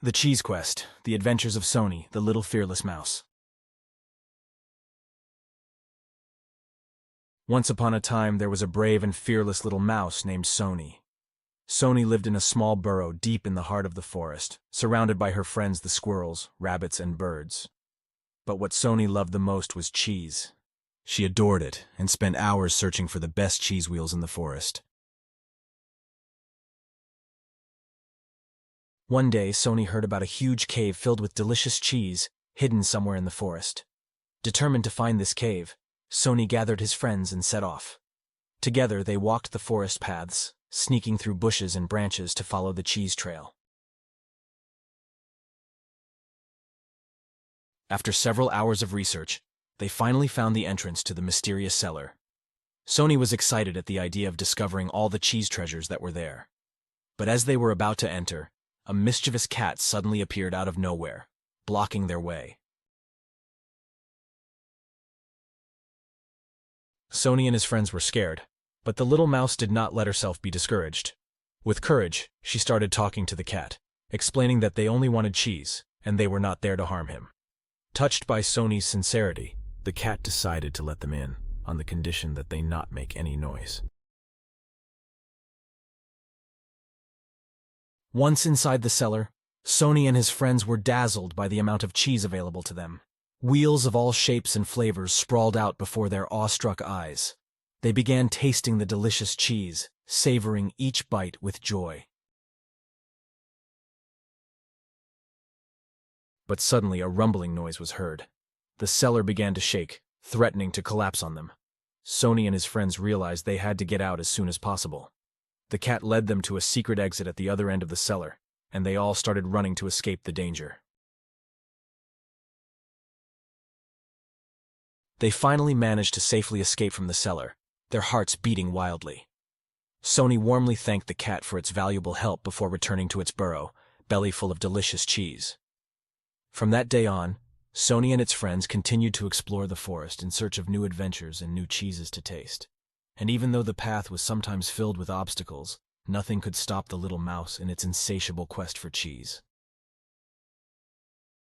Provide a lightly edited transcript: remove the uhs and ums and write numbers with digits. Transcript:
The Cheese Quest, The Adventures of Sony, the Little Fearless Mouse. Once upon a time, there was a brave and fearless little mouse named Sony. Sony lived in a small burrow deep in the heart of the forest, surrounded by her friends the squirrels, rabbits, and birds. But what Sony loved the most was cheese. She adored it and spent hours searching for the best cheese wheels in the forest. One day, Sony heard about a huge cave filled with delicious cheese, hidden somewhere in the forest. Determined to find this cave, Sony gathered his friends and set off. Together, they walked the forest paths, sneaking through bushes and branches to follow the cheese trail. After several hours of research, they finally found the entrance to the mysterious cellar. Sony was excited at the idea of discovering all the cheese treasures that were there. But as they were about to enter, a mischievous cat suddenly appeared out of nowhere, blocking their way. Sony and his friends were scared, but the little mouse did not let herself be discouraged. With courage, she started talking to the cat, explaining that they only wanted cheese, and they were not there to harm him. Touched by Sony's sincerity, the cat decided to let them in, on the condition that they not make any noise. Once inside the cellar, Sony and his friends were dazzled by the amount of cheese available to them. Wheels of all shapes and flavors sprawled out before their awestruck eyes. They began tasting the delicious cheese, savoring each bite with joy. But suddenly a rumbling noise was heard. The cellar began to shake, threatening to collapse on them. Sony and his friends realized they had to get out as soon as possible. The cat led them to a secret exit at the other end of the cellar, and they all started running to escape the danger. They finally managed to safely escape from the cellar, their hearts beating wildly. Sony warmly thanked the cat for its valuable help before returning to its burrow, belly full of delicious cheese. From that day on, Sony and its friends continued to explore the forest in search of new adventures and new cheeses to taste. And even though the path was sometimes filled with obstacles, nothing could stop the little mouse in its insatiable quest for cheese.